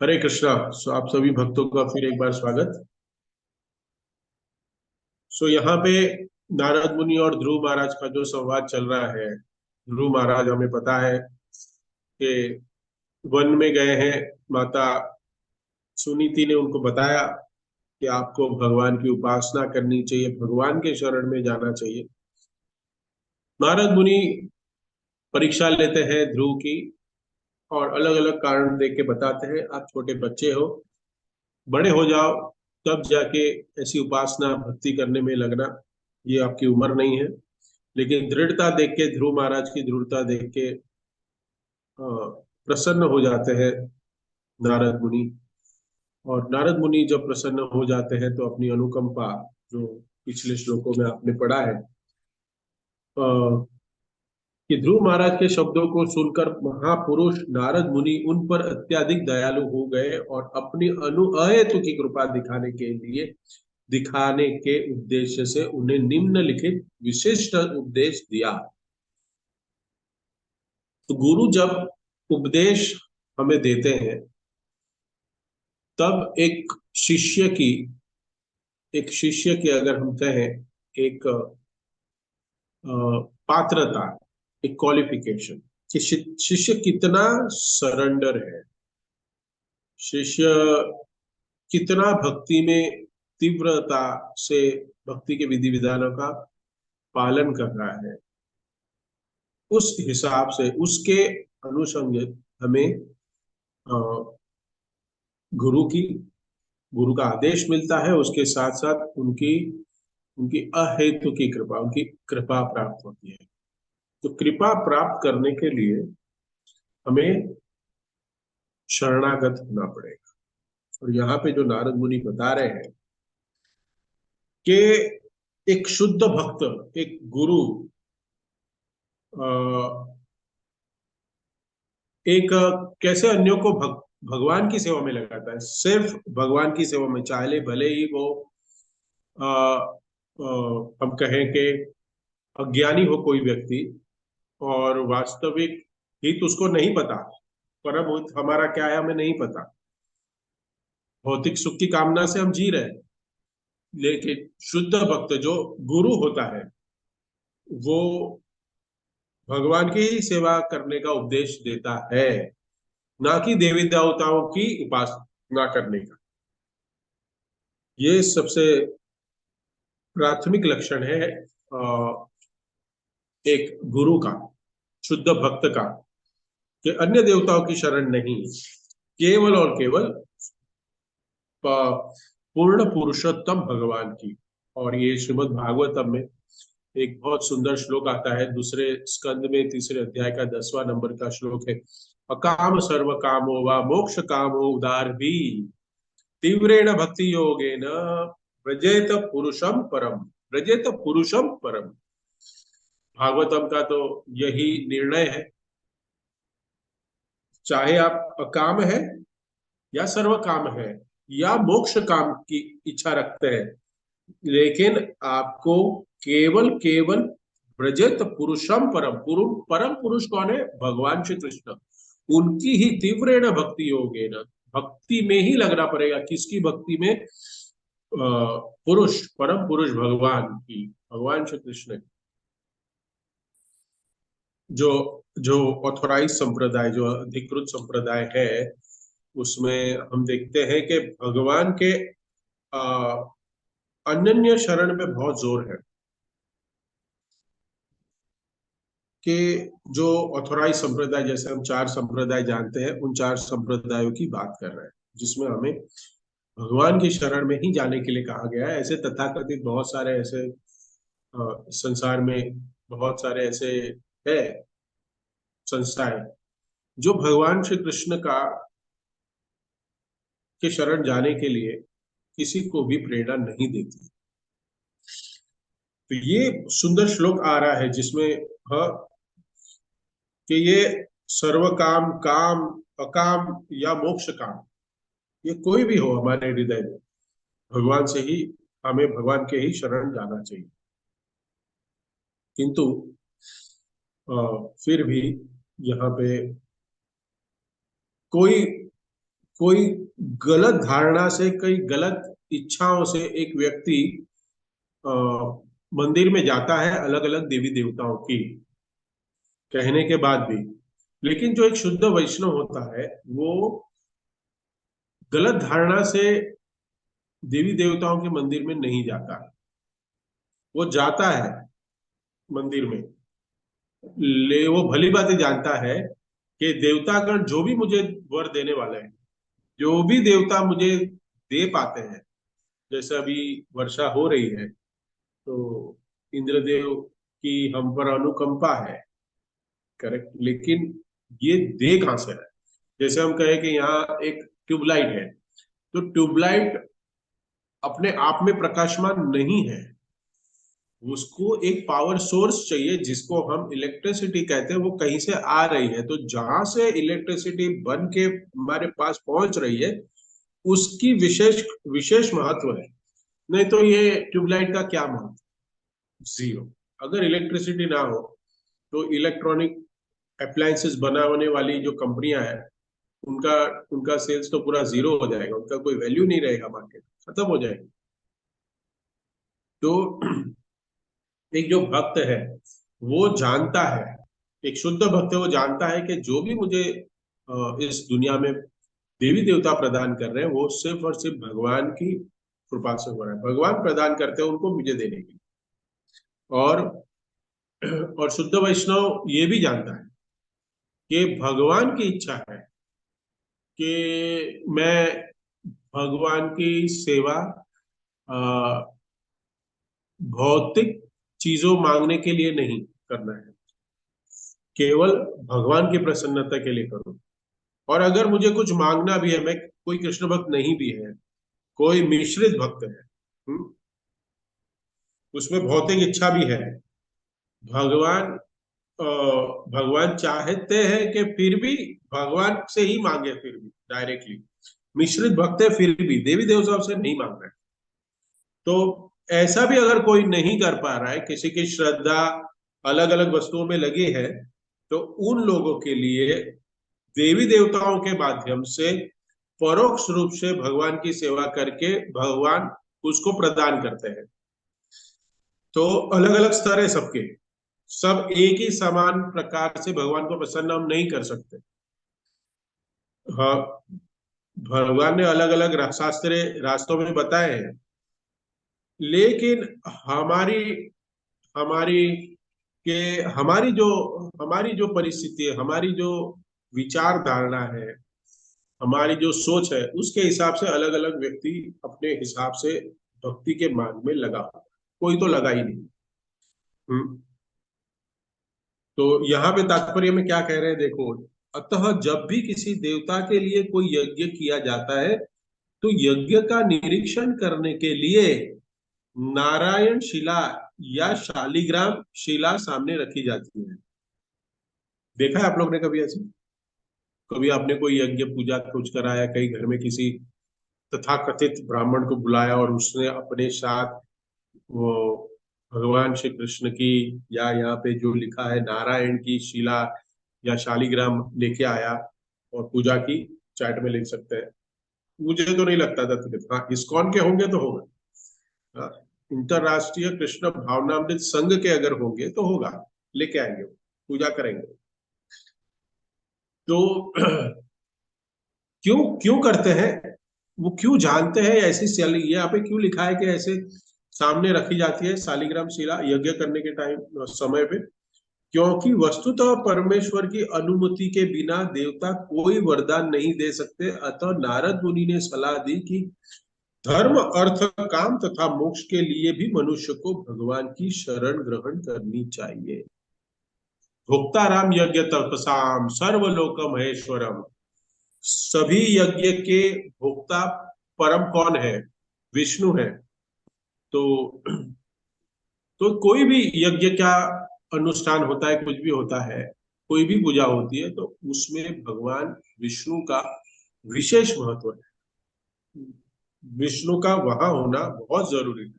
हरे कृष्णा। आप सभी भक्तों का फिर एक बार स्वागत। यहाँ पे नारद मुनि और ध्रुव महाराज का जो संवाद चल रहा है। ध्रुव महाराज, हमें पता है कि वन में गए हैं। माता सुनीति ने उनको बताया कि आपको भगवान की उपासना करनी चाहिए, भगवान के शरण में जाना चाहिए। नारद मुनि परीक्षा लेते हैं ध्रुव की, और अलग अलग कारण दे के बताते हैं, आप छोटे बच्चे हो, बड़े हो जाओ तब जाके ऐसी उपासना भक्ति करने में लगना, ये आपकी उम्र नहीं है। लेकिन दृढ़ता देख के, ध्रुव महाराज की दृढ़ता देख के प्रसन्न हो जाते हैं नारद मुनि। और नारद मुनि जब प्रसन्न हो जाते हैं तो अपनी अनुकंपा, जो पिछले श्लोकों में आपने पढ़ा है, कि ध्रुव महाराज के शब्दों को सुनकर महापुरुष नारद मुनि उन पर अत्यधिक दयालु हो गए और अपनी अहेतु की कृपा दिखाने के उद्देश्य से उन्हें निम्नलिखित विशिष्ट उपदेश दिया। तो गुरु जब उपदेश हमें देते हैं, तब एक शिष्य की अगर हम कहें, एक पात्रता, एक क्वालिफिकेशन, कि शिष्य कितना सरेंडर है, शिष्य कितना भक्ति में तीव्रता से भक्ति के विधि विधानों का पालन कर रहा है, उस हिसाब से उसके अनुसंग हमें अ, गुरु की गुरु का आदेश मिलता है। उसके साथ साथ उनकी उनकी अहेतु की कृपा, उनकी कृपा प्राप्त होती है। तो कृपा प्राप्त करने के लिए हमें शरणागत होना पड़ेगा। और यहाँ पे जो नारद मुनि बता रहे हैं कि एक शुद्ध भक्त, एक गुरु, एक कैसे अन्यों को भगवान की सेवा में लगाता है, सिर्फ भगवान की सेवा में, चाहे भले ही वो अ, हम कहें कि अज्ञानी हो कोई व्यक्ति, और वास्तविक हित उसको नहीं पता, परम हित हमारा क्या है हमें नहीं पता, भौतिक सुख की कामना से हम जी रहे हैं। लेकिन शुद्ध भक्त जो गुरु होता है, वो भगवान की ही सेवा करने का उपदेश देता है, ना कि देवी देवताओं की उपासना करने का। ये सबसे प्राथमिक लक्षण है एक गुरु का, शुद्ध भक्त का, कि अन्य देवताओं की शरण नहीं, केवल और केवल पूर्ण पुरुषोत्तम भगवान की। और ये श्रीमद् भागवतम में एक बहुत सुंदर श्लोक आता है, दूसरे स्कंद में तीसरे अध्याय का 10वां नंबर का श्लोक है। अकाम सर्व कामो वा मोक्ष कामो उदार भी तीव्रेण भक्ति योगेन व्रजेत पुरुषम परम। व्रजेत पुरुषम परम, भागवतम का तो यही निर्णय है। चाहे आप अकाम है या सर्व काम है या मोक्ष काम की इच्छा रखते हैं, लेकिन आपको केवल केवल ब्रजेत पुरुषम परम, परम पुरुष कौन है? भगवान श्री कृष्ण। उनकी ही तीव्रेण भक्ति योगे न, भक्ति में ही लगना पड़ेगा। किसकी भक्ति में? पुरुष, परम पुरुष भगवान की, भगवान श्री कृष्ण। जो जो ऑथोराइज संप्रदाय, जो अधिकृत संप्रदाय है, उसमें हम देखते हैं कि भगवान के अनन्य शरण में बहुत जोर है। कि जो ऑथोराइज संप्रदाय, जैसे हम 4 संप्रदाय जानते हैं, उन 4 संप्रदायों की बात कर रहे हैं, जिसमें हमें भगवान की शरण में ही जाने के लिए कहा गया है। ऐसे तथाकथित बहुत सारे ऐसे संसार में बहुत सारे ऐसे है संस्थाएं जो भगवान श्री कृष्ण का के शरण जाने के लिए किसी को भी प्रेरणा नहीं देती। तो ये सुंदर श्लोक आ रहा है जिसमें हाँ, कि ये सर्व काम, काम, अकाम या मोक्ष काम, ये कोई भी हो हमारे हृदय में, भगवान से ही, हमें भगवान के ही शरण जाना चाहिए। किंतु फिर भी यहाँ पे कोई कोई गलत धारणा से, कई गलत इच्छाओं से एक व्यक्ति अ, मंदिर में जाता है अलग अलग देवी देवताओं की कहने के बाद भी, लेकिन जो एक शुद्ध वैष्णव होता है वो गलत धारणा से देवी देवताओं के मंदिर में नहीं जाता। वो जाता है मंदिर में, ले वो भली बात जानता है कि देवतागण जो भी मुझे वर देने वाले हैं, जो भी देवता मुझे दे पाते हैं, जैसे अभी वर्षा हो रही है तो इंद्रदेव की हम पर अनुकंपा है, करेक्ट, लेकिन ये दे कहां से है? जैसे हम कहें कि यहाँ एक ट्यूबलाइट है, तो ट्यूबलाइट अपने आप में प्रकाशमान नहीं है, उसको एक पावर सोर्स चाहिए जिसको हम इलेक्ट्रिसिटी कहते हैं, वो कहीं से आ रही है। तो जहां से इलेक्ट्रिसिटी बन के हमारे पास पहुंच रही है उसकी विशेष विशेष महत्व है। नहीं तो ये ट्यूबलाइट का क्या महत्व? जीरो। अगर इलेक्ट्रिसिटी ना हो तो इलेक्ट्रॉनिक अप्लायंसेस बनाने वाली जो कंपनियां हैं उनका उनका सेल्स तो पूरा जीरो हो जाएगा, उनका कोई वैल्यू नहीं रहेगा, मार्केट खत्म हो जाएगी। तो एक जो भक्त है वो जानता है, एक शुद्ध भक्त है, वो जानता है कि जो भी मुझे इस दुनिया में देवी देवता प्रदान कर रहे हैं वो सिर्फ और सिर्फ भगवान की कृपा से हो रहा है, भगवान प्रदान करते हैं उनको मुझे देने के लिए। और शुद्ध वैष्णव ये भी जानता है कि भगवान की इच्छा है कि मैं भगवान की सेवा अ, भौतिक चीजों मांगने के लिए नहीं करना है, केवल भगवान की प्रसन्नता के लिए करूं। और अगर मुझे कुछ मांगना भी है, मैं कोई कृष्ण भक्त नहीं भी है, कोई मिश्रित भक्त है, उसमें भौतिक इच्छा भी है, भगवान अ, भगवान चाहते हैं कि फिर भी भगवान से ही मांगे, फिर भी डायरेक्टली मिश्रित भक्त है फिर भी देवी देवताओं से नहीं मांग रहे। तो ऐसा भी अगर कोई नहीं कर पा रहा है, किसी की श्रद्धा अलग अलग वस्तुओं में लगी है, तो उन लोगों के लिए देवी देवताओं के माध्यम से परोक्ष रूप से भगवान की सेवा करके भगवान उसको प्रदान करते हैं। तो अलग अलग स्तर है सबके, सब एक ही समान प्रकार से भगवान को प्रसन्न हम नहीं कर सकते। हाँ, भगवान ने अलग अलग शास्त्र रास्तों में बताए हैं, लेकिन हमारी हमारी के हमारी जो परिस्थिति है, हमारी जो विचार धारणा है, हमारी जो सोच है, उसके हिसाब से अलग अलग व्यक्ति अपने हिसाब से भक्ति के मार्ग में लगा होता है। कोई तो लगा ही नहीं। हम्म। तो यहाँ पे तात्पर्य में क्या कह रहे हैं देखो, अतः जब भी किसी देवता के लिए कोई यज्ञ किया जाता है तो यज्ञ का निरीक्षण करने के लिए नारायण शिला या शालिग्राम शिला सामने रखी जाती है। देखा है आप लोग ने कभी ऐसे? कभी आपने कोई यज्ञ पूजा कुछ कराया कहीं घर में, किसी तथाकथित ब्राह्मण को बुलाया और उसने अपने साथ वो भगवान श्री कृष्ण की या यहाँ पे जो लिखा है नारायण की शिला या शालिग्राम लेके आया और पूजा की? चैट में लिख सकते हैं। मुझे तो नहीं लगता था, हाँ इस्कॉन के होंगे तो होगा, हाँ, इंटरराष्ट्रीय कृष्ण भावनामृत संघ के अगर होंगे तो होगा, लेके आएंगे, पूजा करेंगे। तो क्यों क्यों करते हैं, वो क्यों जानते हैं ऐसी शैली, ये यहाँ पे क्यों लिखा है कि ऐसे सामने रखी जाती है शालिग्राम शिला यज्ञ करने के टाइम समय पे? क्योंकि वस्तुतः परमेश्वर की अनुमति के बिना देवता कोई वरदान नहीं दे सकते, अतः नारद मुनि ने सलाह दी कि धर्म अर्थ काम तथा मोक्ष के लिए भी मनुष्य को भगवान की शरण ग्रहण करनी चाहिए। भोक्ताराम यज्ञ तपसाम सर्वलोक महेश्वरम, सभी यज्ञ के भोक्ता परम कौन है? विष्णु है। तो कोई भी यज्ञ का अनुष्ठान होता है, कुछ भी होता है, कोई भी पूजा होती है, तो उसमें भगवान विष्णु का विशेष महत्व है, विष्णु का वहां होना बहुत जरूरी है।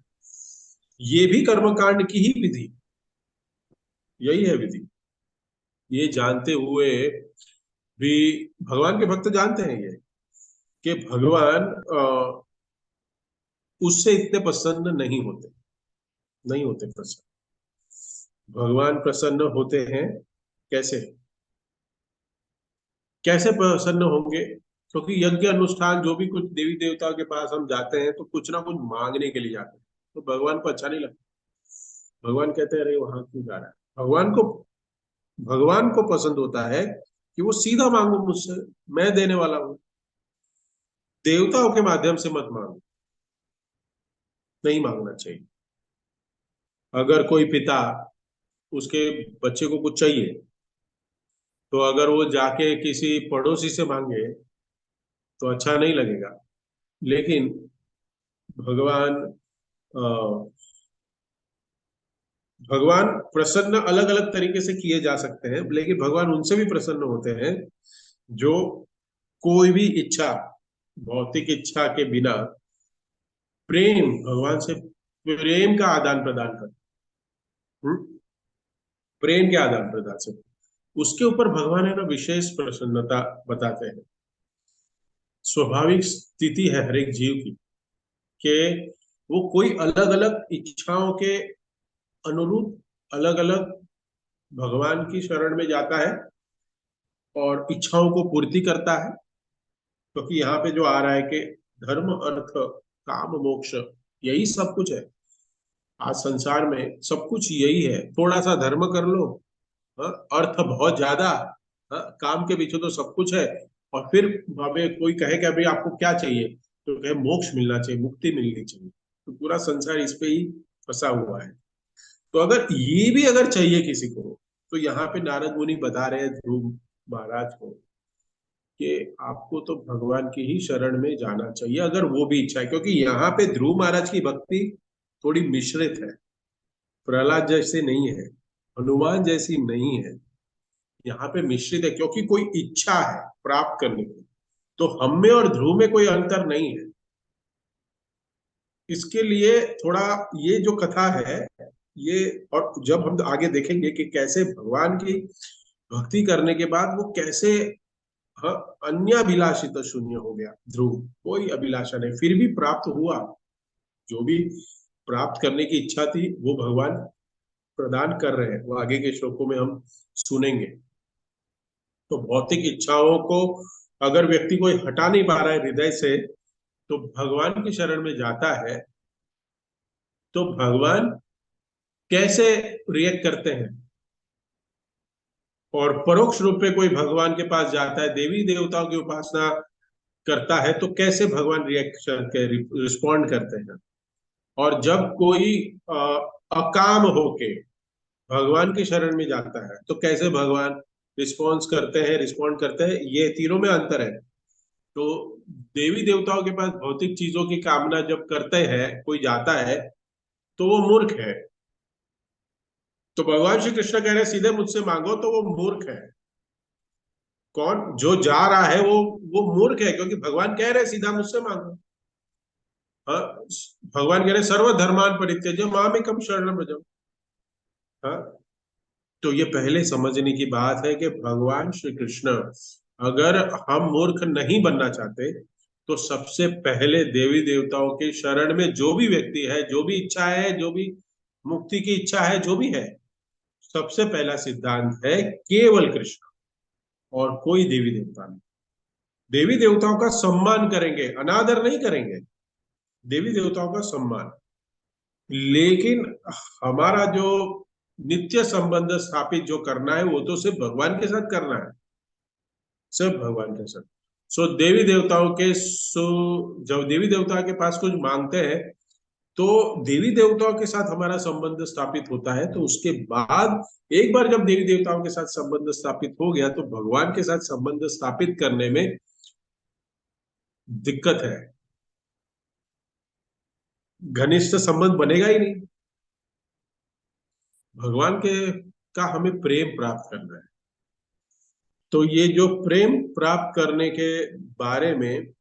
ये भी कर्मकांड की ही विधि, यही है विधि। ये जानते हुए भी भगवान के भक्त जानते हैं ये, कि भगवान उससे इतने प्रसन्न नहीं होते प्रसन्न। भगवान प्रसन्न होते हैं कैसे? कैसे प्रसन्न होंगे? क्योंकि यज्ञ अनुष्ठान जो भी कुछ देवी देवताओं के पास हम जाते हैं तो कुछ ना कुछ मांगने के लिए जाते हैं, तो भगवान को अच्छा नहीं लगता। भगवान कहते हैं अरे वहां क्यों जा रहा है? भगवान को पसंद होता है कि वो सीधा मांगो मुझसे, मैं देने वाला हूं। देवताओं के माध्यम से मत मांगो, नहीं मांगना चाहिए। अगर कोई पिता उसके बच्चे को कुछ चाहिए, तो अगर वो जाके किसी पड़ोसी से मांगे तो अच्छा नहीं लगेगा। लेकिन भगवान अ, भगवान प्रसन्न अलग अलग तरीके से किए जा सकते हैं, लेकिन भगवान उनसे भी प्रसन्न होते हैं जो कोई भी इच्छा, भौतिक इच्छा के बिना प्रेम, भगवान से प्रेम का आदान प्रदान करते हैं। प्रेम के आदान प्रदान से उसके ऊपर भगवान है ना विशेष प्रसन्नता बताते हैं। स्वाभाविक स्थिति है हर एक जीव की कि वो कोई अलग अलग इच्छाओं के अनुरूप अलग अलग भगवान की शरण में जाता है और इच्छाओं को पूर्ति करता है। क्योंकि यहाँ पे जो आ रहा है कि धर्म अर्थ काम मोक्ष, यही सब कुछ है। आज संसार में सब कुछ यही है। थोड़ा सा धर्म कर लो, हाँ, अर्थ बहुत ज्यादा, हाँ, काम के पीछे तो सब कुछ है। और फिर हमें कोई कहे कि अभी आपको क्या चाहिए, तो कहे मोक्ष मिलना चाहिए, मुक्ति मिलनी चाहिए, तो पूरा संसार इस पे ही फंसा हुआ है। तो अगर ये भी अगर चाहिए किसी को, तो यहाँ पे नारद मुनि बता रहे हैं ध्रुव महाराज को कि आपको तो भगवान की ही शरण में जाना चाहिए अगर वो भी इच्छा है। क्योंकि यहाँ पे ध्रुव महाराज की भक्ति थोड़ी मिश्रित है, प्रहलाद जैसे नहीं है, हनुमान जैसी नहीं है। यहाँ पे मिश्रित है क्योंकि कोई इच्छा है प्राप्त करने की। तो हम में और ध्रुव में कोई अंतर नहीं है। इसके लिए थोड़ा ये जो कथा है ये, और जब हम आगे देखेंगे कि कैसे भगवान की भक्ति करने के बाद वो कैसे, हाँ, अन्य अभिलाषित शून्य हो गया ध्रुव, कोई अभिलाषा नहीं, फिर भी प्राप्त हुआ। जो भी प्राप्त करने की इच्छा थी वो भगवान प्रदान कर रहे हैं, वो आगे के श्लोकों में हम सुनेंगे। तो भौतिक इच्छाओं को अगर व्यक्ति कोई हटा नहीं पा रहा है हृदय से, तो भगवान की शरण में जाता है, तो भगवान कैसे रिएक्ट करते हैं। और परोक्ष रूप में कोई भगवान के पास जाता है, देवी देवताओं की उपासना करता है, तो कैसे भगवान रिएक्शन के रिस्पॉन्ड करते हैं। और जब कोई अ, अकाम होके भगवान की शरण में जाता है, तो कैसे भगवान रिस्पॉन्ड करते हैं, ये तीनों में अंतर है। तो देवी देवताओं के पास भौतिक चीजों की कामना जब करते हैं कोई जाता है, तो वो मूर्ख है। तो भगवान श्री कृष्ण कह रहे हैं सीधे मुझसे मांगो, तो वो मूर्ख है। कौन जो जा रहा है वो मूर्ख है, क्योंकि भगवान कह रहे हैं सीधा मुझसे मांगो। हाँ, भगवान कह रहे हैं सर्व धर्मान परित्यज्य मामेकम शरणम व्रज। हाँ, तो ये पहले समझने की बात है कि भगवान श्री कृष्ण, अगर हम मूर्ख नहीं बनना चाहते, तो सबसे पहले देवी देवताओं के शरण में जो भी व्यक्ति है, जो भी इच्छा है, जो भी मुक्ति की इच्छा है, जो भी है, सबसे पहला सिद्धांत है केवल कृष्ण और कोई देवी देवता नहीं। देवी देवताओं का सम्मान करेंगे, अनादर नहीं करेंगे, देवी देवताओं का सम्मान। लेकिन हमारा जो नित्य संबंध स्थापित जो करना है, वो तो सिर्फ भगवान के साथ करना है, सिर्फ भगवान के साथ। देवी देवताओं के जब देवी देवता के पास कुछ मांगते हैं, तो देवी देवताओं के साथ हमारा संबंध स्थापित होता है। तो उसके बाद एक बार जब देवी देवताओं के साथ संबंध स्थापित हो गया, तो भगवान के साथ संबंध स्थापित करने में दिक्कत है, घनिष्ठ संबंध बनेगा ही नहीं। भगवान के का हमें प्रेम प्राप्त करना है। तो ये जो प्रेम प्राप्त करने के बारे में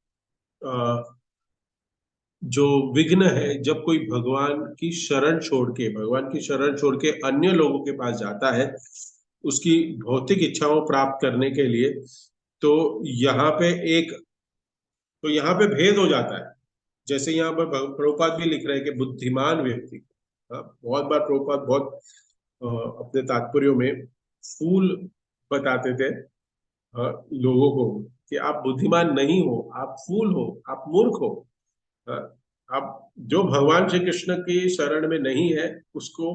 जो विघ्न है, जब कोई भगवान की शरण छोड़ के अन्य लोगों के पास जाता है उसकी भौतिक इच्छाओं प्राप्त करने के लिए, तो यहाँ पे एक तो यहाँ पे भेद हो जाता है। जैसे यहाँ पर प्रभुपाद भी लिख रहे हैं कि बुद्धिमान व्यक्ति, हाँ, बहुत बार प्रभुपाद बहुत अपने तात्पर्यों में फूल बताते थे लोगों को, कि आप बुद्धिमान नहीं हो, आप फूल हो, आप मूर्ख हो। हाँ, आप जो भगवान श्री कृष्ण की शरण में नहीं है उसको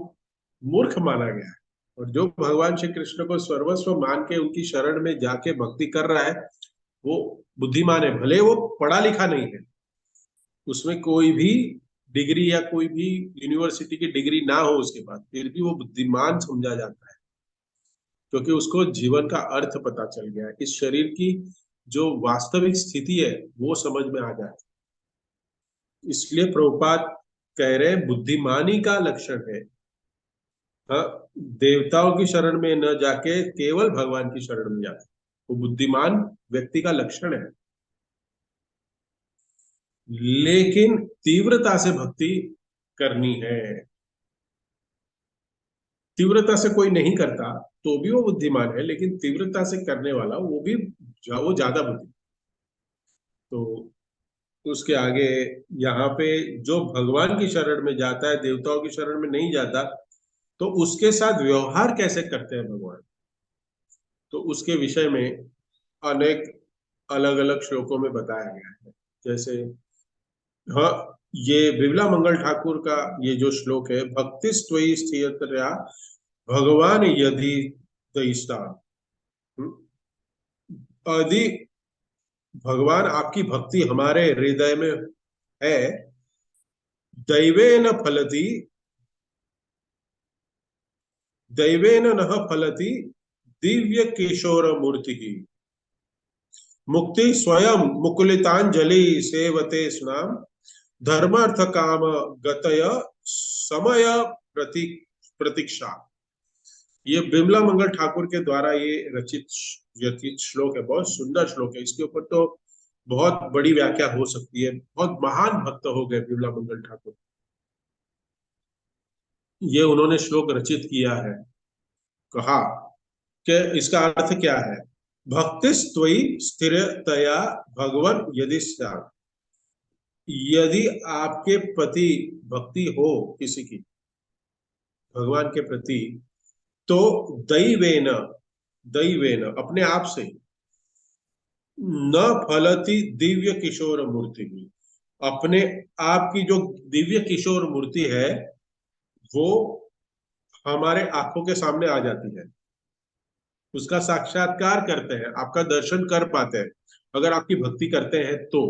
मूर्ख माना गया है, और जो भगवान श्री कृष्ण को सर्वस्व मान के उनकी शरण में जाके भक्ति कर रहा है वो बुद्धिमान है, भले वो पढ़ा लिखा नहीं है, उसमें कोई भी डिग्री या कोई भी यूनिवर्सिटी की डिग्री ना हो उसके पास, फिर भी वो बुद्धिमान समझा जाता है, क्योंकि उसको जीवन का अर्थ पता चल गया है, इस शरीर की जो वास्तविक स्थिति है वो समझ में आ जाती है। इसलिए प्रभुपाद कह रहे हैं बुद्धिमानी का लक्षण है, हाँ, देवताओं की शरण में न जाके केवल भगवान की शरण में जाके, वो बुद्धिमान व्यक्ति का लक्षण है। लेकिन तीव्रता से भक्ति करनी है, तीव्रता से कोई नहीं करता तो भी वो बुद्धिमान है, लेकिन तीव्रता से करने वाला वो ज्यादा बुद्धि। तो उसके आगे यहाँ पे जो भगवान की शरण में जाता है, देवताओं की शरण में नहीं जाता, तो उसके साथ व्यवहार कैसे करते हैं भगवान, तो उसके विषय में अनेक अलग अलग श्लोकों में बताया गया है। जैसे, हाँ, ये बिमला मंगल ठाकुर का ये जो श्लोक है, भक्ति स्त्वयि स्थिरतया भगवान यदि दयिष्ठा, यदि भगवान आपकी भक्ति हमारे हृदय में है, दैवेन फलति, दैवेन नः फलति दिव्य किशोर मूर्ति की, मुक्ति स्वयं मुकुलितांजलि सेवते स्नाम, धर्मार्थ काम गतय समय प्रतीक्षा। ये बिमला मंगल ठाकुर के द्वारा ये रचित व्यतीत श्लोक है, बहुत सुंदर श्लोक है। इसके ऊपर तो बहुत बड़ी व्याख्या हो सकती है, बहुत महान भक्त हो गए बिमला मंगल ठाकुर, ये उन्होंने श्लोक रचित किया है। कहा कि इसका अर्थ क्या है, भक्ति स्त्वयि स्थिरतया भगवन यदि स्यात्, यदि आपके प्रति भक्ति हो किसी की, भगवान के प्रति, तो दैवेन, दैवेन अपने आप से, न फलती दिव्य किशोर मूर्ति की, अपने आप की जो दिव्य किशोर मूर्ति है वो हमारे आंखों के सामने आ जाती है, उसका साक्षात्कार करते हैं, आपका दर्शन कर पाते हैं अगर आपकी भक्ति करते हैं तो।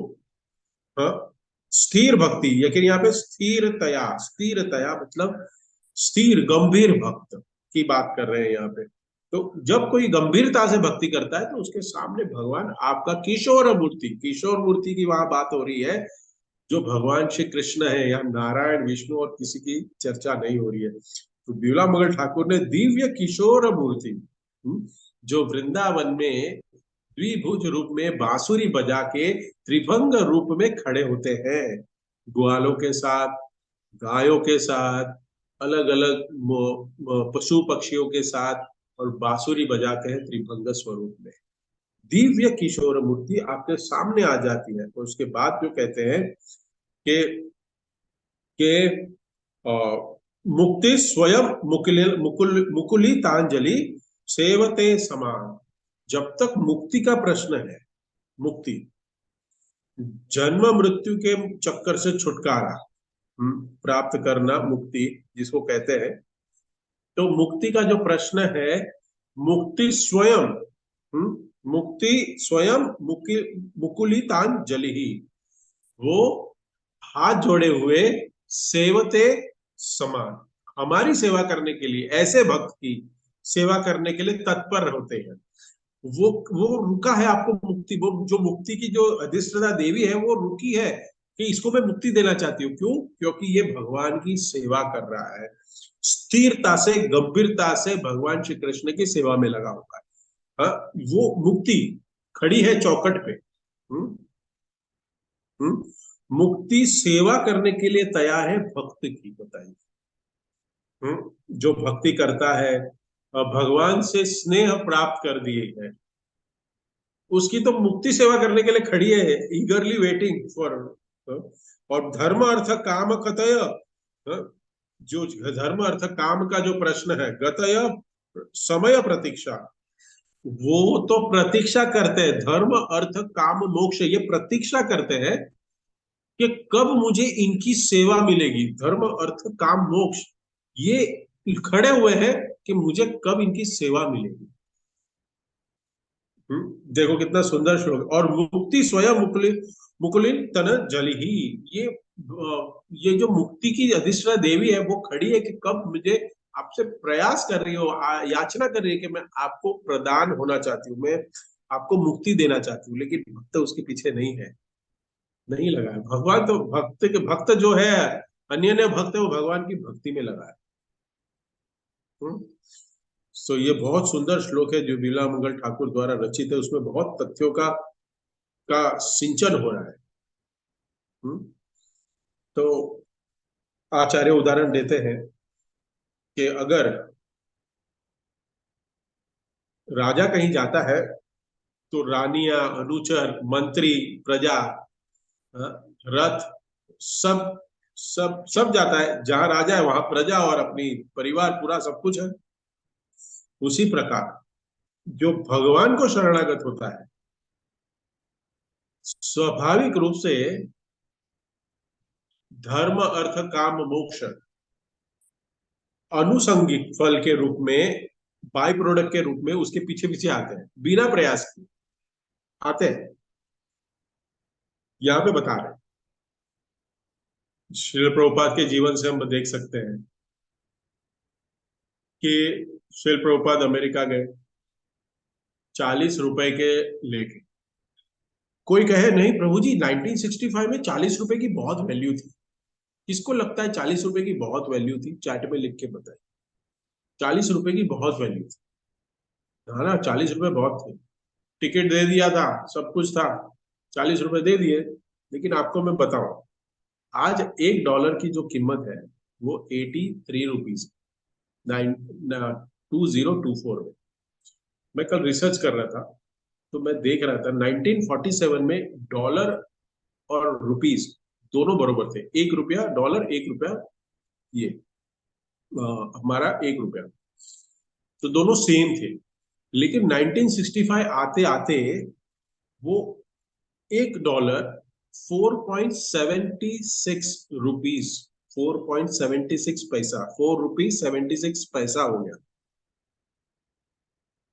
हाँ, स्थिर भक्ति, लेकिन यहाँ पे स्थिरतया, स्थिरतया मतलब स्थिर गंभीर भक्त की बात कर रहे हैं यहाँ पे। तो जब कोई गंभीरता से भक्ति करता है तो उसके सामने भगवान आपका किशोर मूर्ति, किशोर मूर्ति की वहां बात हो रही है, जो भगवान श्री कृष्ण है, या नारायण विष्णु और किसी की चर्चा नहीं हो रही है। तो बिमला मंगल ठाकुर ने दिव्य किशोर मूर्ति, जो वृंदावन में द्विभुज रूप में बांसुरी बजा के त्रिभंग रूप में खड़े होते हैं, ग्वालों के साथ, गायों के साथ, अलग अलग पशु पक्षियों के साथ, और बांसुरी बजाते हैं त्रिभंग स्वरूप में, दिव्य किशोर मूर्ति आपके सामने आ जाती है। और उसके बाद जो कहते हैं कि मुक्ति स्वयं मुकुलितांजलि सेवते समान, जब तक मुक्ति का प्रश्न है, मुक्ति, जन्म मृत्यु के चक्कर से छुटकारा प्राप्त करना, मुक्ति जिसको कहते हैं, तो मुक्ति का जो प्रश्न है, मुक्ति स्वयं, मुक्ति स्वयं मुकुलितांजलि ही, वो हाथ जोड़े हुए सेवते समान, हमारी सेवा करने के लिए, ऐसे भक्त की सेवा करने के लिए तत्पर होते हैं। वो रुका है आपको मुक्ति, वो जो मुक्ति की जो अधिष्ठाता देवी है वो रुकी है कि इसको मैं मुक्ति देना चाहती हूँ। क्यों? क्योंकि ये भगवान की सेवा कर रहा है, स्थिरता से गंभीरता से भगवान श्री कृष्ण की सेवा में लगा हुआ है। हाँ, वो मुक्ति खड़ी है चौखट पे। हम्म मुक्ति सेवा करने के लिए तैयार है भक्त की, बताइए। जो भक्ति करता है, भगवान से स्नेह प्राप्त कर दिए है, उसकी तो मुक्ति सेवा करने के लिए खड़ी है, ईगरली वेटिंग फॉर। और धर्म अर्थ काम कतय, जो धर्म अर्थ काम का जो प्रश्न है, गतय समय प्रतीक्षा, वो तो प्रतीक्षा करते हैं, धर्म अर्थ काम मोक्ष ये प्रतीक्षा करते हैं कि कब मुझे इनकी सेवा मिलेगी। धर्म अर्थ काम मोक्ष ये खड़े हुए हैं कि मुझे कब इनकी सेवा मिलेगी। देखो कितना सुंदर श्लोक। और मुक्ति स्वयं मुकुलिन तन जल ही, ये जो मुक्ति की अधिष्ठा देवी है वो खड़ी है कि कब मुझे, आपसे प्रयास कर रही हो, याचना कर रही है कि मैं आपको प्रदान होना चाहती हूँ, मैं आपको मुक्ति देना चाहती हूँ, लेकिन भक्त उसके पीछे नहीं है, नहीं लगा है। भगवान तो भक्त के भक्त जो है, अन्य भक्त है, वो भगवान की भक्ति में लगा है। सो ये बहुत सुंदर श्लोक है जो बीला मंगल ठाकुर द्वारा रचित है, उसमें बहुत तथ्यों का सिंचन हो रहा है। तो आचार्य उदाहरण देते हैं कि अगर राजा कहीं जाता है तो रानियां, अनुचर, मंत्री, प्रजा, हाँ, रथ, सब सब सब जाता है। जहां राजा है वहां प्रजा और अपनी परिवार पूरा सब कुछ है। उसी प्रकार जो भगवान को शरणागत होता है, स्वाभाविक रूप से धर्म अर्थ काम मोक्ष अनुसंगिक फल के रूप में, बाई प्रोडक्ट के रूप में उसके पीछे पीछे आते हैं, बिना प्रयास के आते हैं। यहाँ पे बता रहे हैं, श्रील प्रभुपाद के जीवन से हम देख सकते हैं कि श्रील प्रभुपाद अमेरिका गए 40 रुपए के लेके। कोई कहे नहीं प्रभु जी 1965 में 40 रुपए की बहुत वैल्यू थी। किसको लगता है 40 रुपए की बहुत वैल्यू थी? चैट में लिख के बताए। 40 रुपए की बहुत वैल्यू थी, है ना? 40 रुपए बहुत थे। टिकट दे दिया था, सब कुछ था, 40 रुपए दे दिए। लेकिन आपको मैं बताऊं, आज $1 की जो कीमत है वो 83 रुपीज, 2024 में। मैं कल रिसर्च कर रहा था तो मैं देख रहा था 1947 में डॉलर और रुपीज दोनों बरोबर थे। 1 रुपया डॉलर, 1 रुपया ये हमारा 1 रुपया, तो दोनों सेम थे। लेकिन 1965 आते आते वो $1 4.76 रुपीज, 4.76 पैसा, 4 रुपीज 76 पैसा हो गया।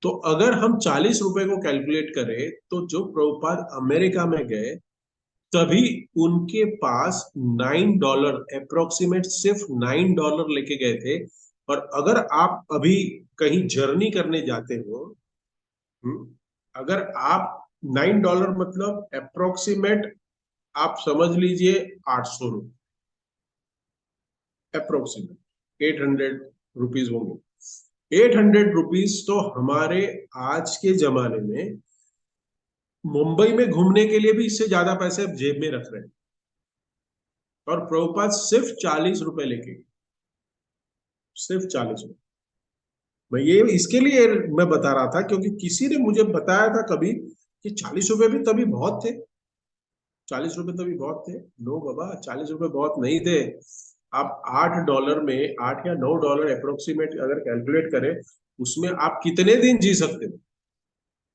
तो अगर हम 40 रुपए को कैलकुलेट करें तो जो प्रभुपाद अमेरिका में गए तभी उनके पास $9, अप्रोक्सीमेट सिर्फ $9 लेके गए थे। और अगर आप अभी कहीं जर्नी करने जाते हो, अगर आप $9 मतलब अप्रोक्सीमेट आप समझ लीजिए 800 रुपये, अप्रोक्सीमेट 800 रुपीज होंगे। 800 रुपीज तो हमारे आज के जमाने में मुंबई में घूमने के लिए भी इससे ज्यादा पैसे अब जेब में रख रहे हैं। और प्रभुपाद सिर्फ 40 रुपए लेके गए, सिर्फ 40 रुपए। मैं ये इसके लिए मैं बता रहा था क्योंकि किसी ने मुझे बताया था कभी कि 40 रुपए भी तभी बहुत थे, 40 रुपए तभी बहुत थे। नो बाबा, 40 रुपए बहुत नहीं थे। आप $8 में, 8 या 9 अप्रोक्सीमेट अगर कैलकुलेट करें, उसमें आप कितने दिन जी सकते हो?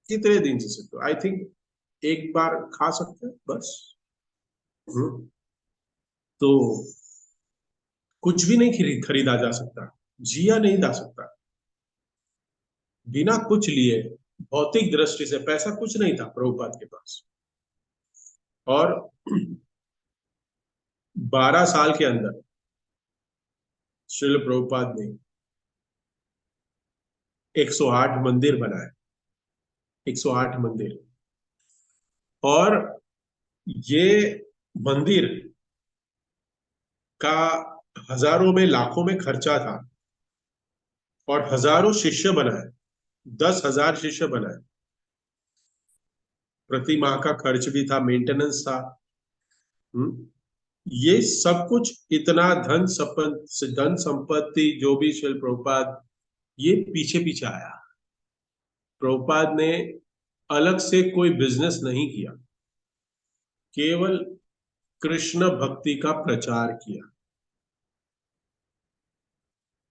कितने दिन जी सकते हो? आई थिंक एक बार खा सकते हैं बस। हम्म, तो कुछ भी नहीं खरीदा जा सकता, जिया नहीं जा सकता बिना कुछ लिए। भौतिक दृष्टि से पैसा कुछ नहीं था प्रभुपाद के पास। और 12 साल के अंदर श्रील प्रभुपाद ने 108 मंदिर बनाए, 108 मंदिर। और ये मंदिर का हजारों में लाखों में खर्चा था और हजारों शिष्य बनाए, 10,000 शिष्य बनाए। प्रति माह का खर्च भी था, मेंटेनेंस था। हम्म, ये सब कुछ, इतना धन संपत्ति जो भी शिल प्रभुपाद, ये पीछे पीछे आया। प्रभुपाद ने अलग से कोई बिजनेस नहीं किया, केवल कृष्ण भक्ति का प्रचार किया।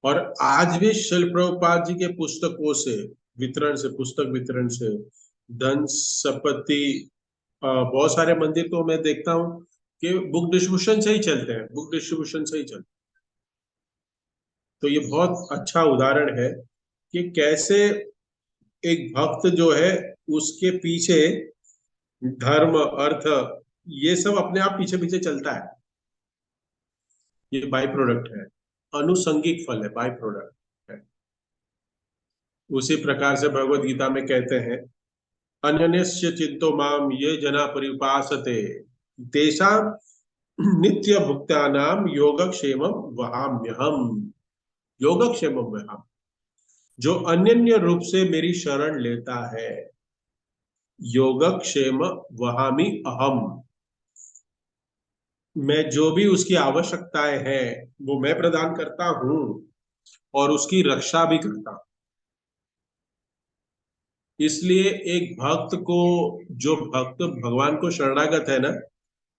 और आज भी शिल प्रभुपाद जी के पुस्तकों से, वितरण से, पुस्तक वितरण से, धन संपत्ति, बहुत सारे मंदिर तो मैं देखता हूँ कि बुक डिस्ट्रीब्यूशन से ही चलते हैं, बुक डिस्ट्रीब्यूशन से ही चलते हैं। तो ये बहुत अच्छा उदाहरण है कि कैसे एक भक्त जो है, उसके पीछे धर्म, अर्थ, ये सब अपने आप पीछे पीछे चलता है। ये बाई प्रोडक्ट है, अनुसंगिक फल है, बाई प्रोडक्ट है। उसी प्रकार से भगवत गीता में कहते हैं, अन्यन्यस्य चित्तो माम ये जना परिउपासते तेषां नित्य भुक्तानाम योगक्षेमम वहाम्यहम। योगक्षेमम वहाम, जो अन्य रूप से मेरी शरण लेता है, योगक्षेम वहामि अहम, मैं जो भी उसकी आवश्यकताएं हैं वो मैं प्रदान करता हूं, और उसकी रक्षा भी करता हूं। इसलिए एक भक्त को, जो भक्त भगवान को शरणागत है ना,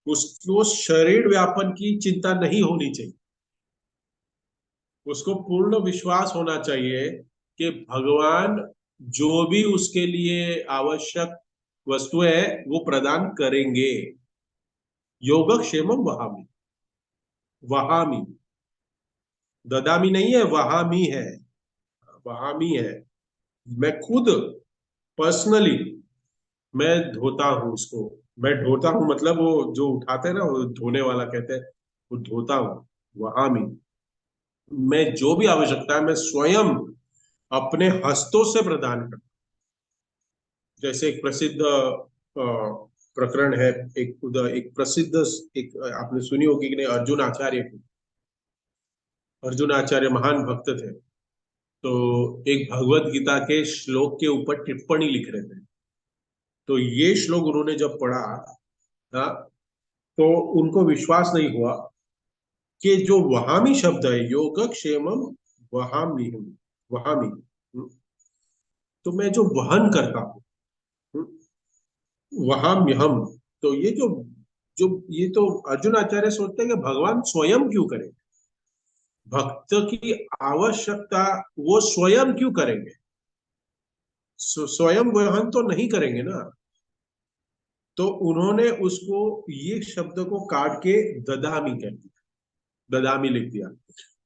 उसको शरीर व्यापन की चिंता नहीं होनी चाहिए। उसको पूर्ण विश्वास होना चाहिए कि भगवान जो भी उसके लिए आवश्यक वस्तुएं है वो प्रदान करेंगे। योगक्षेमम वहामी, वहामी, ददामी नहीं है, वहामी है, वहामी है। मैं खुद पर्सनली मैं धोता हूँ उसको। मैं ढोता हूँ मतलब वो जो उठाते हैं ना, वो धोने वाला कहते हैं, वो धोता हूँ, वहामी। मैं जो भी आवश्यकता है मैं स्वयं अपने हस्तों से प्रदान करता हूं। जैसे एक प्रसिद्ध प्रकरण है, एक प्रसिद्ध, एक आपने सुनी होगी कि नहीं, अर्जुन आचार्य की। अर्जुन आचार्य महान भक्त थे। तो एक भगवत गीता के श्लोक के ऊपर टिप्पणी लिख रहे थे। तो ये श्लोक उन्होंने जब पढ़ा, हाँ, तो उनको विश्वास नहीं हुआ कि जो वहामी शब्द है, योगक्षेमम वहामी, वहामी, तो मैं जो वहन करता हूँ, वहाम्य हम, तो ये जो जो ये तो अर्जुन आचार्य सोचते हैं कि भगवान स्वयं क्यों करें, भक्त की आवश्यकता वो स्वयं क्यों करेंगे, स्वयं वहन तो नहीं करेंगे ना। तो उन्होंने उसको, ये शब्द को काट के ददामी कर दिया, ददामी लिख दिया।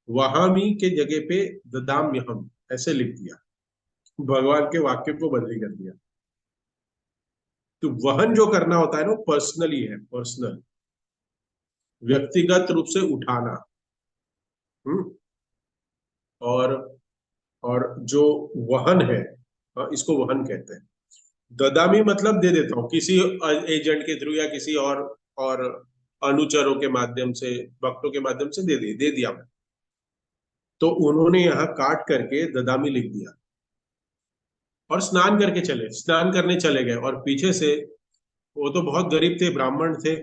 वहामी के जगह पे ददाम्य हम ऐसे लिख दिया, भगवान के वाक्य को बदली कर दिया। तो वहन जो करना होता है ना, पर्सनली है, पर्सनल, व्यक्तिगत रूप से उठाना। हम्म। और जो वहन है, इसको वहन कहते हैं। ददामी मतलब दे देता हूँ किसी एजेंट के थ्रू, या किसी और अनुचरों के माध्यम से, भक्तों के माध्यम से दे दिया मैं। तो उन्होंने यहाँ काट करके ददामी लिख दिया, और स्नान करने चले गए। और पीछे से, वो तो बहुत गरीब थे, ब्राह्मण थे।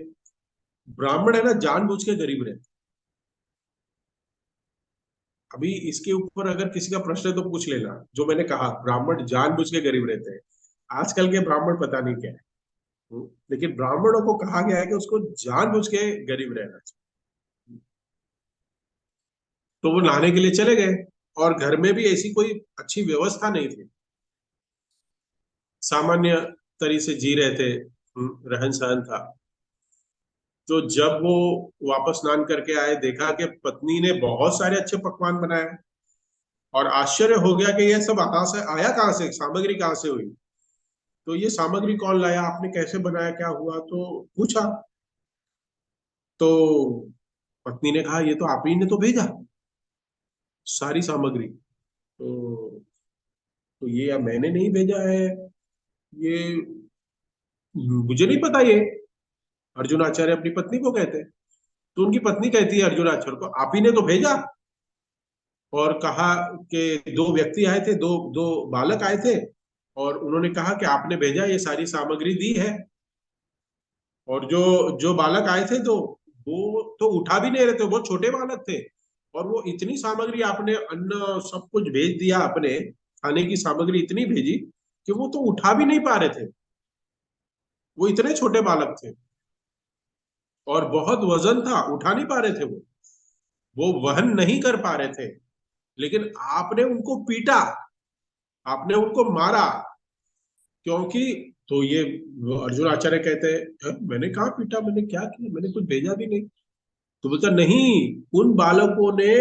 ब्राह्मण है ना, जानबूझ के गरीब रहते। अभी इसके ऊपर अगर किसी का प्रश्न है तो पूछ लेना, जो मैंने कहा ब्राह्मण जानबूझ के गरीब रहते हैं। आजकल के ब्राह्मण पता नहीं क्या है। लेकिन ब्राह्मणों को कहा गया है कि उसको जानबूझ के गरीब रहना चाहिए। तो वो नहाने के लिए चले गए, और घर में भी ऐसी कोई अच्छी व्यवस्था नहीं थी, सामान्य तरी से जी रहे थे, रहन सहन था। तो जब वो वापस स्नान करके आए, देखा कि पत्नी ने बहुत सारे अच्छे पकवान बनाए, और आश्चर्य हो गया कि ये सब कहाँ से आया, कहाँ से सामग्री कहाँ से हुई। तो ये सामग्री कौन लाया, आपने कैसे बनाया, क्या हुआ, तो पूछा। तो पत्नी ने कहा, ये तो आप ही ने तो भेजा सारी सामग्री। तो ये या मैंने नहीं भेजा है, ये मुझे नहीं पता ये। अर्जुन आचार्य अपनी पत्नी को कहते हैं। तो उनकी पत्नी कहती है अर्जुन आचार्य को, आप ही ने तो भेजा। और कहा कि दो व्यक्ति आए थे, दो दो बालक आए थे, और उन्होंने कहा कि आपने भेजा, ये सारी सामग्री दी है। और जो जो बालक आए थे, तो वो तो उठा भी नहीं रहे थे, वो छोटे बालक थे। और वो इतनी सामग्री आपने, अन्न सब कुछ भेज दिया, अपने खाने की सामग्री इतनी भेजी कि वो तो उठा भी नहीं पा रहे थे। वो इतने छोटे बालक थे और बहुत वजन था, उठा नहीं पा रहे थे वो वहन नहीं कर पा रहे थे। लेकिन आपने उनको पीटा, आपने उनको मारा, क्योंकि तो ये अर्जुन आचार्य कहते हैं, मैंने कहा पीटा, मैंने क्या किया, मैंने कुछ भेजा भी नहीं"। तो बोलता नहीं, उन बालकों ने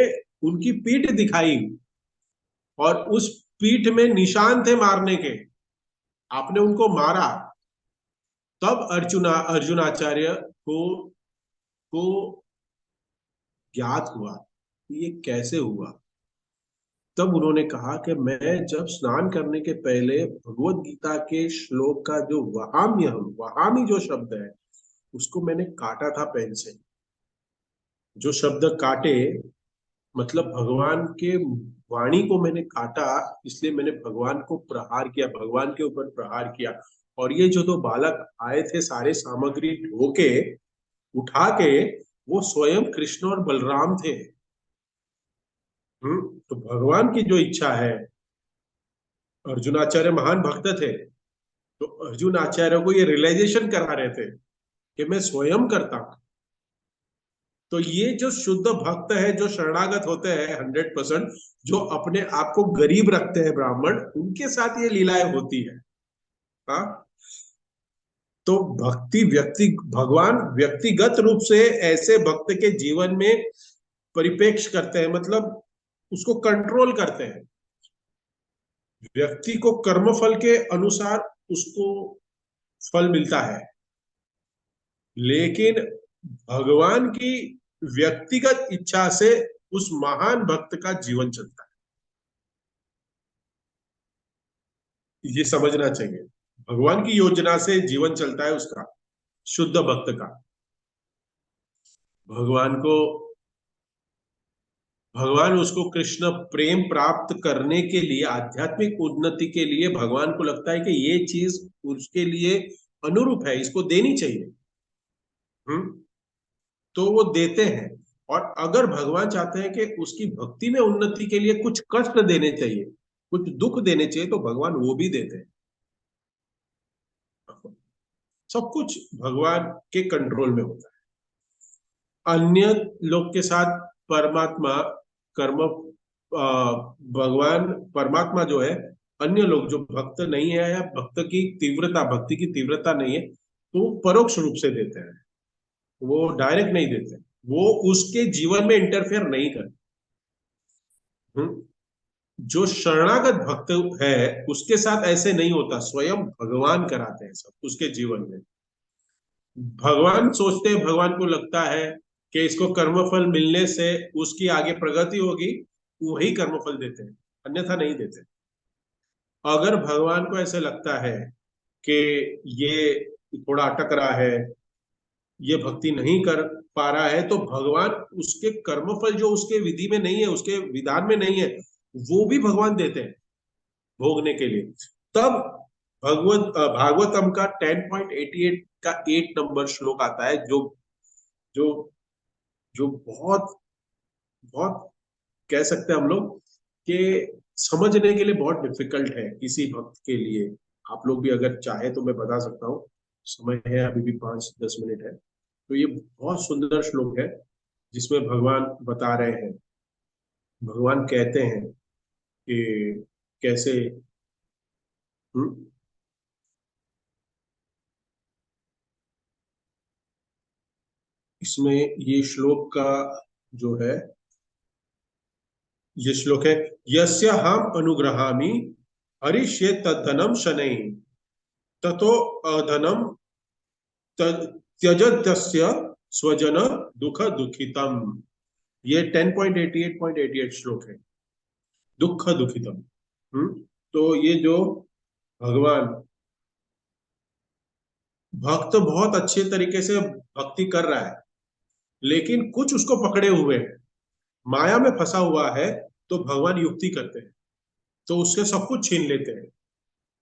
उनकी पीठ दिखाई और उस पीठ में निशान थे मारने के, आपने उनको मारा। तब अर्जुनाचार्य को ज्ञात हुआ कि ये कैसे हुआ। तब उन्होंने कहा कि मैं जब स्नान करने के पहले भगवत गीता के श्लोक का जो वहामी जो शब्द है, उसको मैंने काटा था पेन से। जो शब्द काटे, मतलब भगवान के वाणी को मैंने काटा, इसलिए मैंने भगवान को प्रहार किया, भगवान के ऊपर प्रहार किया। और ये जो दो बालक आए थे सारे सामग्री ढोके उठा के, वो स्वयं कृष्ण और बलराम थे। तो भगवान की जो इच्छा है, अर्जुनाचार्य महान भक्त थे, तो अर्जुन आचार्य को ये रियलाइजेशन करा रहे थे कि मैं स्वयं करता हूं। तो ये जो शुद्ध भक्त है, जो शरणागत होते हैं 100%, जो अपने आप को गरीब रखते हैं ब्राह्मण, उनके साथ ये लीलाएं होती है। हाँ, तो भगवान व्यक्तिगत रूप से ऐसे भक्त के जीवन में परिपेक्ष करते हैं, मतलब उसको कंट्रोल करते हैं। व्यक्ति को कर्मफल के अनुसार उसको फल मिलता है, लेकिन भगवान की व्यक्तिगत इच्छा से उस महान भक्त का जीवन चलता है, ये समझना चाहिए। भगवान की योजना से जीवन चलता है उसका, शुद्ध भक्त का। भगवान को भगवान उसको कृष्ण प्रेम प्राप्त करने के लिए, आध्यात्मिक उन्नति के लिए भगवान को लगता है कि ये चीज उसके लिए अनुरूप है, इसको देनी चाहिए। हम्म तो वो देते हैं। और अगर भगवान चाहते हैं कि उसकी भक्ति में उन्नति के लिए कुछ कष्ट देने चाहिए, कुछ दुख देने चाहिए, तो भगवान वो भी देते हैं। सब कुछ भगवान के कंट्रोल में होता है। अन्य लोग के साथ परमात्मा कर्म भगवान परमात्मा जो है, अन्य लोग जो भक्त नहीं है या भक्ति की तीव्रता नहीं है, तो परोक्ष रूप से देते हैं, वो डायरेक्ट नहीं देते, वो उसके जीवन में इंटरफेयर नहीं करते। हम्म? जो शरणागत भक्त है, उसके साथ ऐसे नहीं होता, स्वयं भगवान कराते हैं सब उसके जीवन में। भगवान सोचते हैं, भगवान को लगता है कि इसको कर्मफल मिलने से उसकी आगे प्रगति होगी, वही कर्मफल देते हैं, अन्यथा नहीं देते। अगर भगवान को ऐसे लगता है कि ये थोड़ा अटक रहा है, ये भक्ति नहीं कर पा रहा है, तो भगवान उसके कर्मफल जो उसके विधि में नहीं है, उसके विधान में नहीं है, वो भी भगवान देते हैं भोगने के लिए। तब भागवतम का 10.88 का 8 नंबर श्लोक आता है, जो जो जो बहुत बहुत कह सकते हैं हम लोग कि समझने के लिए बहुत डिफिकल्ट है किसी भक्त के लिए। आप लोग भी अगर चाहे तो मैं बता सकता हूँ, समय है अभी भी 5-10 मिनट है। तो ये बहुत सुंदर श्लोक है, जिसमें भगवान बता रहे हैं, भगवान कहते हैं कि कैसे। हम्म, इसमें ये श्लोक का जो है, ये श्लोक है, यस्य हम अनुग्रहामि हरिष्ये तद्धनम शनैः ततो अधनम त्यजत्यस्य स्वजन दुख दुखितम। ये 10.88.88 श्लोक है, दुख दुखितम। तो ये जो भगवान, भक्त बहुत अच्छे तरीके से भक्ति कर रहा है, लेकिन कुछ उसको पकड़े हुए हैं, माया में फंसा हुआ है, तो भगवान युक्ति करते हैं, तो उससे सब कुछ छीन लेते हैं।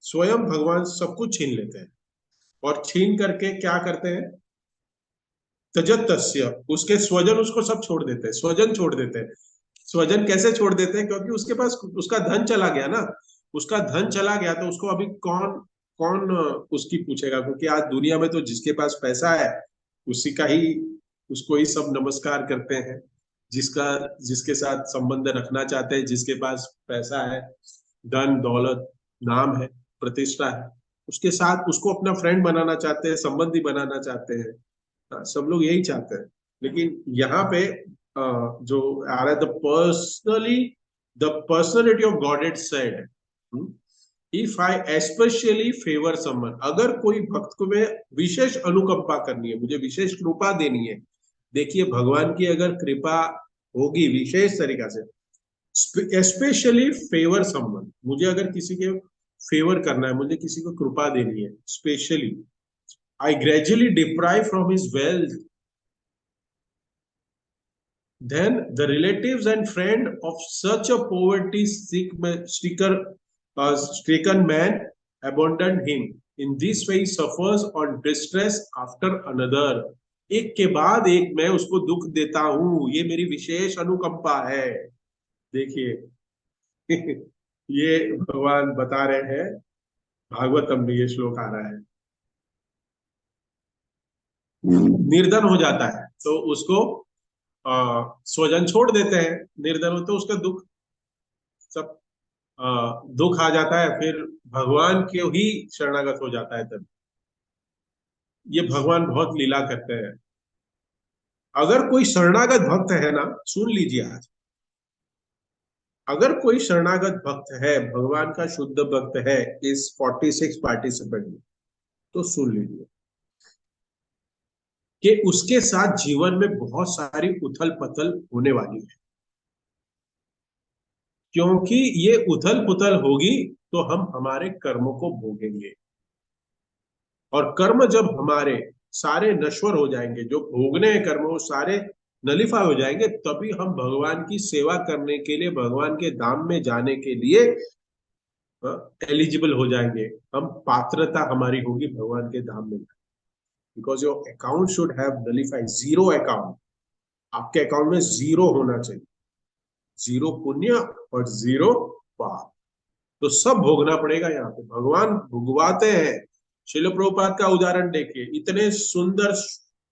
स्वयं भगवान सब कुछ छीन लेते हैं, और छीन करके क्या करते हैं, तजत तस्य, उसके स्वजन उसको सब छोड़ देते हैं, स्वजन छोड़ देते हैं। स्वजन कैसे छोड़ देते हैं, क्योंकि उसके पास उसका धन चला गया ना, उसका धन चला गया, तो उसको अभी कौन कौन उसकी पूछेगा, क्योंकि आज दुनिया में तो जिसके पास पैसा है उसी का ही, उसको ही सब नमस्कार करते हैं। जिसका जिसके साथ संबंध रखना चाहते हैं, जिसके पास पैसा है, धन दौलत, नाम है, प्रतिष्ठा है, उसके साथ उसको अपना फ्रेंड बनाना चाहते हैं, संबंधी बनाना चाहते हैं। हाँ, सब लोग यही चाहते हैं। लेकिन यहाँ पे जो आ रहा है, the personality of God it said, if I especially favour someone, अगर कोई भक्त को मैं विशेष अनुकंपा करनी है, मुझे विशेष कृपा देनी है। देखिए, भगवान की अगर कृपा होगी विशेष तरीका से, स्पेशली फेवर समवन, मुझे अगर किसी के फेवर करना है, मुझे किसी को कृपा देनी है specially, I gradually deprive from his wealth, then the relatives and friend of such a poverty stricken man abandoned him. In this way, he suffers on distress after another. एक के बाद एक मैं उसको दुख देता हूं, ये मेरी विशेष अनुकंपा है। देखिए ये भगवान बता रहे हैं, भागवतम में ये श्लोक आ रहा है। निर्धन हो जाता है तो उसको स्वजन छोड़ देते हैं, निर्धन हो तो उसका दुख सब दुख आ जाता है, फिर भगवान के ही शरणागत हो जाता है तब। ये भगवान बहुत लीला करते हैं। अगर कोई शरणागत भक्त है ना, सुन लीजिए आज, अगर कोई शरणागत भक्त है, भगवान का शुद्ध भक्त है इस 46 पार्टिसिपेंट में, तो सुन लीजिए कि उसके साथ जीवन में बहुत सारी उथल पथल होने वाली है। क्योंकि ये उथल पुथल होगी तो हम हमारे कर्मों को भोगेंगे, और कर्म जब हमारे सारे नश्वर हो जाएंगे, जो भोगने हैं कर्म वो सारे नलिफाई हो जाएंगे, तभी हम भगवान की सेवा करने के लिए, भगवान के धाम में जाने के लिए एलिजिबल हो जाएंगे। हम पात्रता हमारी होगी भगवान के धाम में, because your account should have nullified, zero account, आपके अकाउंट में जीरो होना चाहिए, जीरो पुण्य और जीरो पाप। तो सब भोगना पड़ेगा यहाँ पे, भगवान भुगवाते हैं। शिल प्रभुपाद का उदाहरण देखिए, इतने सुंदर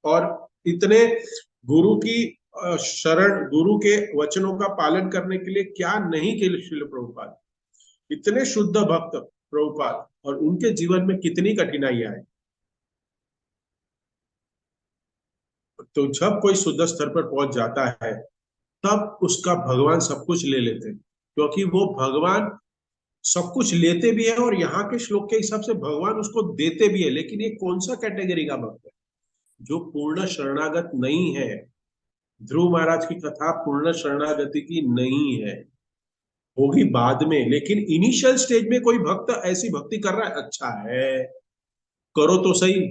और इतने गुरु की शरण, गुरु के वचनों का पालन करने के लिए क्या नहीं किया शिल प्रभुपाद, इतने शुद्ध भक्त प्रभुपाद, और उनके जीवन में कितनी कठिनाइयां आई। तो जब कोई शुद्ध स्तर पर पहुंच जाता है, तब उसका भगवान सब कुछ ले लेते हैं, क्योंकि वो भगवान सब कुछ लेते भी है, और यहाँ के श्लोक के हिसाब से भगवान उसको देते भी है। लेकिन ये कौन सा कैटेगरी का भक्त है? जो पूर्ण शरणागत नहीं है। ध्रुव महाराज की कथा पूर्ण शरणागति की नहीं है, होगी बाद में। लेकिन इनिशियल स्टेज में कोई भक्त ऐसी भक्ति कर रहा है, अच्छा है, करो तो सही।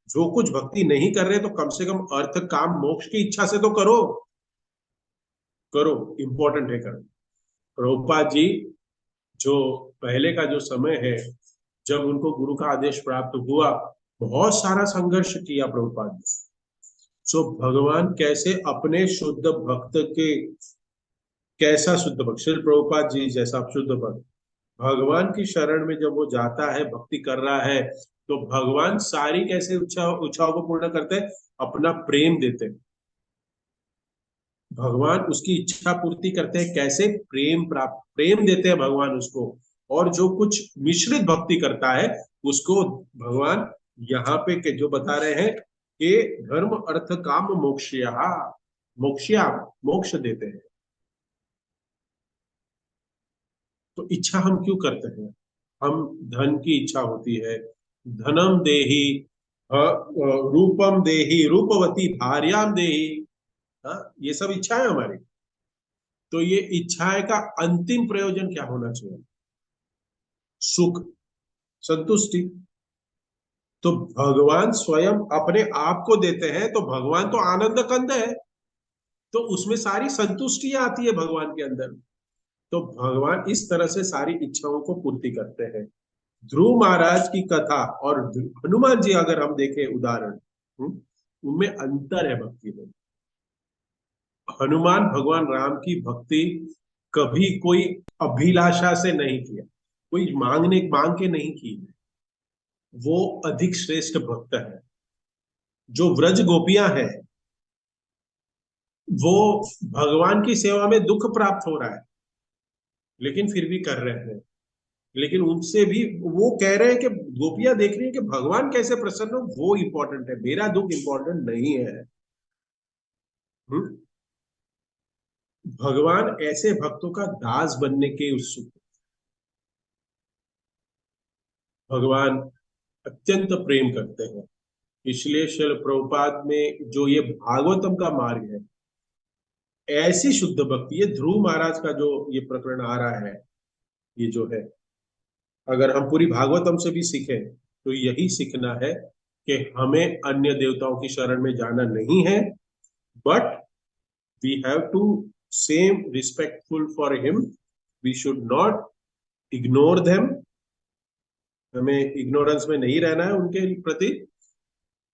जो कुछ भक्ति नहीं कर रहे तो कम से कम अर्थ काम मोक्ष की इच्छा से तो करो, करो, इंपॉर्टेंट है करो। प्रभुपाद जी, जो पहले का जो समय है, जब उनको गुरु का आदेश प्राप्त हुआ, बहुत सारा संघर्ष किया प्रभुपाद ने। सो भगवान कैसे अपने शुद्ध भक्त के, कैसा शुद्ध भक्त, श्री प्रभुपाद जी जैसा शुद्ध भक्त भगवान की शरण में जब वो जाता है, भक्ति कर रहा है, तो भगवान सारी कैसे इच्छाओं को पूर्ण करते हैं, अपना प्रेम देते हैं। भगवान उसकी इच्छा पूर्ति करते हैं, कैसे? प्रेम देते हैं भगवान उसको। और जो कुछ मिश्रित भक्ति करता है उसको भगवान यहाँ पे के जो बता रहे हैं कि धर्म अर्थ काम मोक्ष्या मोक्ष देते हैं। तो इच्छा हम क्यों करते हैं? हम धन की इच्छा होती है, धनम देही, रूपम देही, रूपवती भार्याम देही, ये सब इच्छा है हमारी। तो ये इच्छाएं का अंतिम प्रयोजन क्या होना चाहिए? सुख, संतुष्टि। तो भगवान स्वयं अपने आप को देते हैं, तो भगवान तो आनंद कंद है, तो उसमें सारी संतुष्टियां आती है भगवान के अंदर। तो भगवान इस तरह से सारी इच्छाओं को पूर्ति करते हैं। ध्रुव महाराज की कथा और हनुमान जी अगर हम देखें उदाहरण, उनमें अंतर है भक्ति में। हनुमान भगवान राम की भक्ति कभी कोई अभिलाषा से नहीं किया, कोई मांग के नहीं की है। वो अधिक श्रेष्ठ भक्त है। जो व्रज गोपियां हैं, वो भगवान की सेवा में दुख प्राप्त हो रहा है, लेकिन फिर भी कर रहे हैं। लेकिन उनसे भी वो कह रहे हैं कि गोपियां देख रही हैं कि भगवान कैसे प्रसन्न हो, वो इंपॉर्टेंट है, मेरा दुख इंपॉर्टेंट नहीं है। हम्म? भगवान ऐसे भक्तों का दास बनने के उत्सुक। भगवान अत्यंत प्रेम करते हैं। इसलिए शिल प्रभुपाद में जो ये भागवतम का मार्ग है, ऐसी शुद्ध भक्ति, ये ध्रुव महाराज का जो ये प्रकरण आ रहा है, ये जो है, अगर हम पूरी भागवतम से भी सीखें तो यही सीखना है कि हमें अन्य देवताओं की शरण में जाना नहीं है, but we have to same respectful for him. We should not ignore them. हमें इग्नोरेंस में नहीं रहना है उनके प्रति।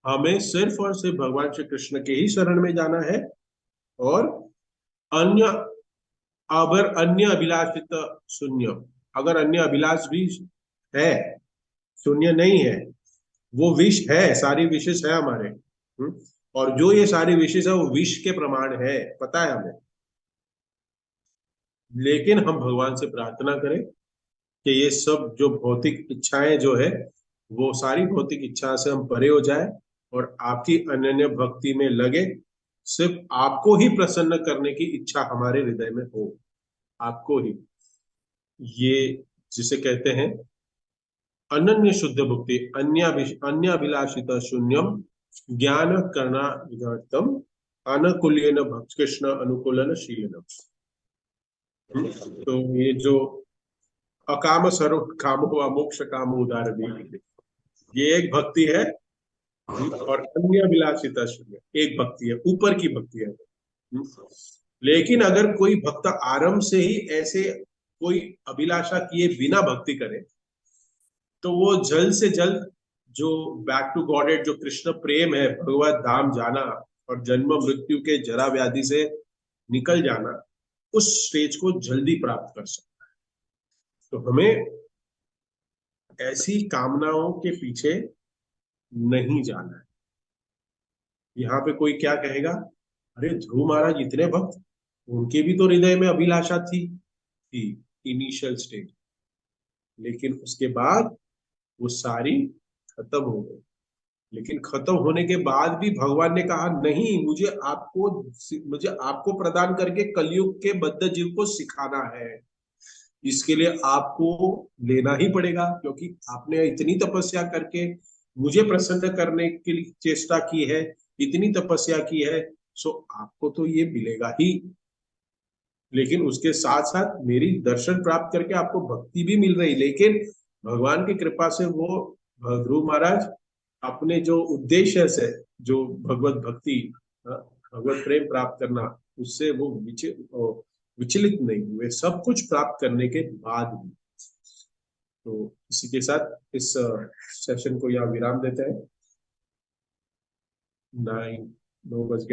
हमें सिर्फ और सिर्फ भगवान श्री कृष्ण के ही शरण में जाना है। और अन्य, अगर अन्य अभिलाषित शून्य, अगर अन्य अभिलाष भी है, शून्य नहीं है, वो विष है, सारी विशेष है हमारे। और जो ये सारी विशेष है वो विष के प्रमाण है, पता है हमें। लेकिन हम भगवान से प्रार्थना करें कि ये सब जो भौतिक इच्छाएं जो है, वो सारी भौतिक इच्छा से हम परे हो जाए और आपकी अनन्य भक्ति में लगे। सिर्फ आपको ही प्रसन्न करने की इच्छा हमारे हृदय में हो, आपको ही। ये जिसे कहते हैं अनन्य शुद्ध भक्ति, अन्य अभिलाषित शून्यम ज्ञान करना विधार्थम अनुकूल्यन भक्त कृष्ण अनुकूलन शीलनम। तो ये जो अकाम सर्व काम हुआ मोक्ष काम उदार भी, ये एक भक्ति है। और अन्य अभिलाषिता शून्य एक भक्ति है, ऊपर की भक्ति है। लेकिन अगर कोई भक्त आरंभ से ही ऐसे कोई अभिलाषा किए बिना भक्ति करे, तो वो जल्द से जल्द जो बैक टू गॉडेड, जो कृष्ण प्रेम है, भगवत धाम जाना और जन्म मृत्यु के जरा व्याधि से निकल जाना, उस स्टेज को जल्दी प्राप्त कर सकता है। तो हमें ऐसी कामनाओं के पीछे नहीं जाना है। यहाँ पे कोई क्या कहेगा, अरे ध्रुव महाराज इतने भक्त, उनके भी तो हृदय में अभिलाषा थी इनिशियल स्टेज, लेकिन उसके बाद वो सारी खत्म हो गई। लेकिन खत्म होने के बाद भी भगवान ने कहा नहीं, मुझे आपको प्रदान करके कलयुग के बद्ध जीव को सिखाना है। इसके लिए आपको लेना ही पड़ेगा, क्योंकि आपने इतनी तपस्या करके मुझे प्रसन्न करने के लिए चेष्टा की है, इतनी तपस्या की है, सो आपको तो ये मिलेगा ही। लेकिन उसके साथ साथ मेरी दर्शन प्राप्त करके आपको भक्ति भी मिल रही। लेकिन भगवान की कृपा से वो ध्रुव महाराज अपने जो उद्देश्य से, जो भगवत भक्ति, भगवत प्रेम प्राप्त करना, उससे वो विचलित नहीं हुए, सब कुछ प्राप्त करने के बाद भी। तो इसी के साथ इस सेशन को यहाँ विराम देते हैं। 9 बज गए।